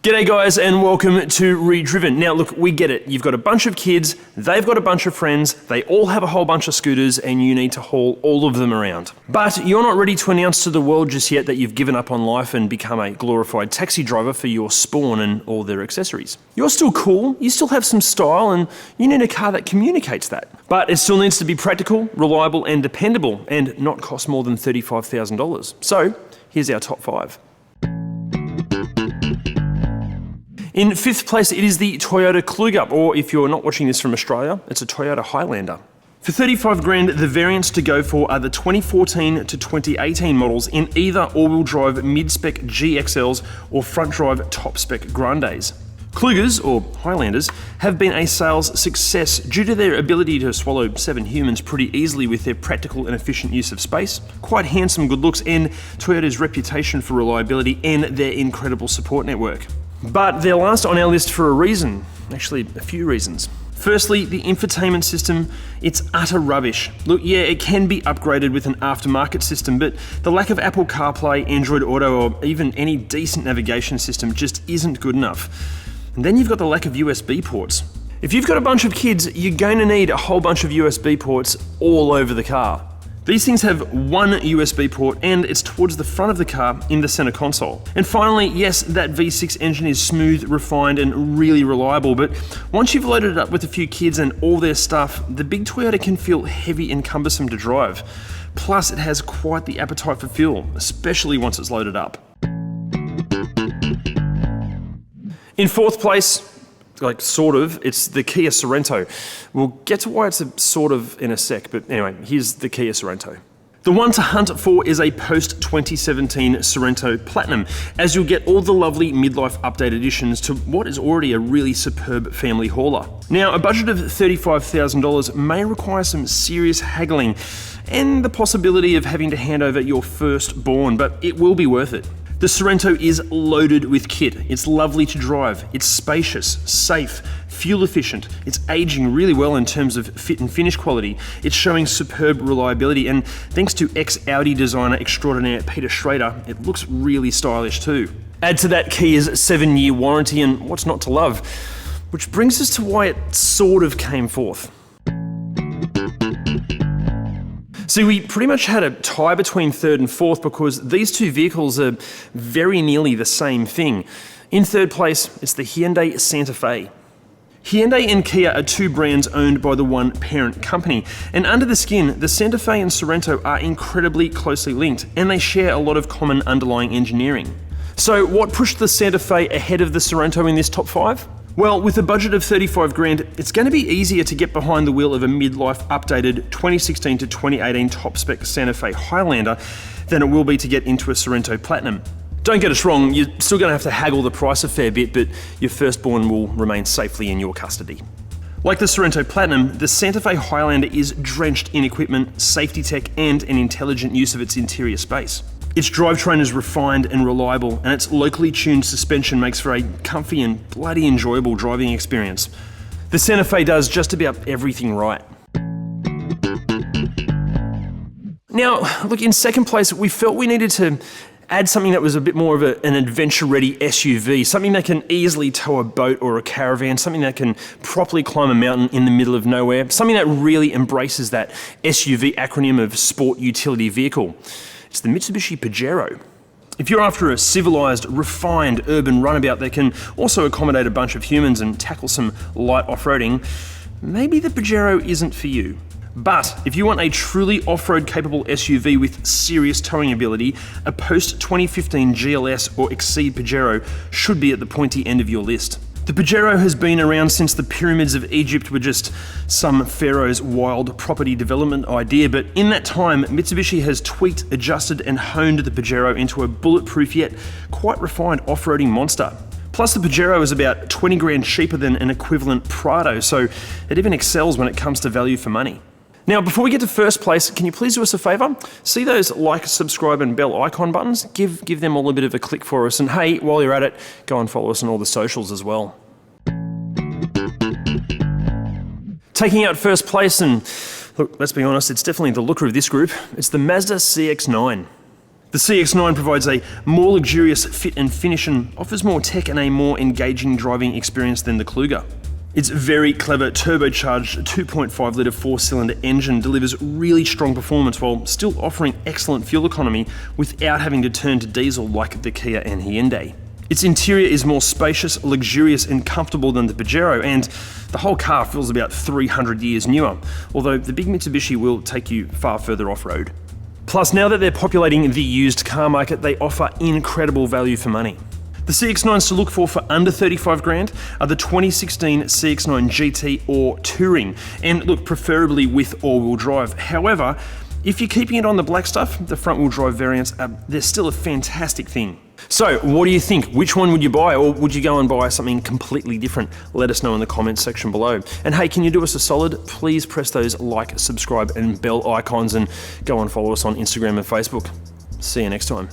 G'day guys and welcome to ReDriven. Now look, we get it. You've got a bunch of kids, they've got a bunch of friends, they all have a whole bunch of scooters and you need to haul all of them around. But you're not ready to announce to the world just yet that you've given up on life and become a glorified taxi driver for your spawn and all their accessories. You're still cool, you still have some style, and you need a car that communicates that. But it still needs to be practical, reliable and dependable and not cost more than $35,000. So here's our top 5. In 5th place, it is the Toyota Kluger, or if you're not watching this from Australia, it's a Toyota Highlander. For 35 grand, the variants to go for are the 2014 to 2018 models in either all-wheel drive mid-spec GXLs or front-drive top-spec Grandes. Klugers, or Highlanders, have been a sales success due to their ability to swallow 7 humans pretty easily with their practical and efficient use of space, quite handsome good looks, and Toyota's reputation for reliability and their incredible support network. But they're last on our list for a reason, actually a few reasons. Firstly, the infotainment system, it's utter rubbish. Look, yeah, it can be upgraded with an aftermarket system, but the lack of Apple CarPlay, Android Auto, or even any decent navigation system just isn't good enough. And then you've got the lack of USB ports. If you've got a bunch of kids, you're going to need a whole bunch of USB ports all over the car. These things have one USB port and it's towards the front of the car in the center console. And finally, yes, that V6 engine is smooth, refined and really reliable, but once you've loaded it up with a few kids and all their stuff, the big Toyota can feel heavy and cumbersome to drive. Plus, it has quite the appetite for fuel, especially once it's loaded up. In 4th place, it's the Kia Sorento. We'll get to why it's a sort of in a sec, but anyway, here's the Kia Sorento. The one to hunt for is a post-2017 Sorento Platinum, as you'll get all the lovely midlife update additions to what is already a really superb family hauler. Now, a budget of $35,000 may require some serious haggling and the possibility of having to hand over your firstborn, but it will be worth it. The Sorento is loaded with kit. It's lovely to drive, it's spacious, safe, fuel efficient, it's aging really well in terms of fit and finish quality, it's showing superb reliability, and thanks to ex-Audi designer extraordinaire Peter Schrader, it looks really stylish too. Add to that Kia's 7-year warranty and what's not to love, which brings us to why it sort of came forth. See, we pretty much had a tie between 3rd and 4th because these two vehicles are very nearly the same thing. In 3rd place, it's the Hyundai Santa Fe. Hyundai and Kia are two brands owned by the one parent company, and under the skin, the Santa Fe and Sorento are incredibly closely linked, and they share a lot of common underlying engineering. So what pushed the Santa Fe ahead of the Sorento in this top 5? Well, with a budget of 35 grand, it's going to be easier to get behind the wheel of a midlife updated 2016 to 2018 top-spec Santa Fe Highlander than it will be to get into a Sorento Platinum. Don't get us wrong, you're still going to have to haggle the price a fair bit, but your firstborn will remain safely in your custody. Like the Sorento Platinum, the Santa Fe Highlander is drenched in equipment, safety tech, and an intelligent use of its interior space. Its drivetrain is refined and reliable, and its locally tuned suspension makes for a comfy and bloody enjoyable driving experience. The Santa Fe does just about everything right. Now, look, in 2nd place, we felt we needed to add something that was a bit more of an adventure-ready SUV, something that can easily tow a boat or a caravan, something that can properly climb a mountain in the middle of nowhere, something that really embraces that SUV acronym of sport utility vehicle. It's the Mitsubishi Pajero. If you're after a civilized, refined urban runabout that can also accommodate a bunch of humans and tackle some light off-roading, maybe the Pajero isn't for you. But if you want a truly off-road capable SUV with serious towing ability, a post-2015 GLS or Exceed Pajero should be at the pointy end of your list. The Pajero has been around since the pyramids of Egypt were just some pharaoh's wild property development idea, but in that time, Mitsubishi has tweaked, adjusted and honed the Pajero into a bulletproof yet quite refined off-roading monster. Plus, the Pajero is about 20 grand cheaper than an equivalent Prado, so it even excels when it comes to value for money. Now, before we get to 1st place, can you please do us a favour? See those like, subscribe and bell icon buttons? Give them all a bit of a click for us, and hey, while you're at it, go and follow us on all the socials as well. Taking out 1st place, and look, let's be honest, it's definitely the looker of this group, it's the Mazda CX9. The CX9 provides a more luxurious fit and finish and offers more tech and a more engaging driving experience than the Kluger. Its very clever turbocharged 2.5 litre 4-cylinder engine delivers really strong performance while still offering excellent fuel economy without having to turn to diesel like the Kia and Hyundai. Its interior is more spacious, luxurious and comfortable than the Pajero, and the whole car feels about 300 years newer, although the big Mitsubishi will take you far further off-road. Plus, now that they're populating the used car market, they offer incredible value for money. The CX9s to look for under 35 grand are the 2016 CX9 GT or Touring, and look, preferably with all-wheel drive. However, if you're keeping it on the black stuff, the front-wheel drive variants, they're still a fantastic thing. So, what do you think? Which one would you buy, or would you go and buy something completely different? Let us know in the comments section below. And hey, can you do us a solid? Please press those like, subscribe, and bell icons, and go and follow us on Instagram and Facebook. See you next time.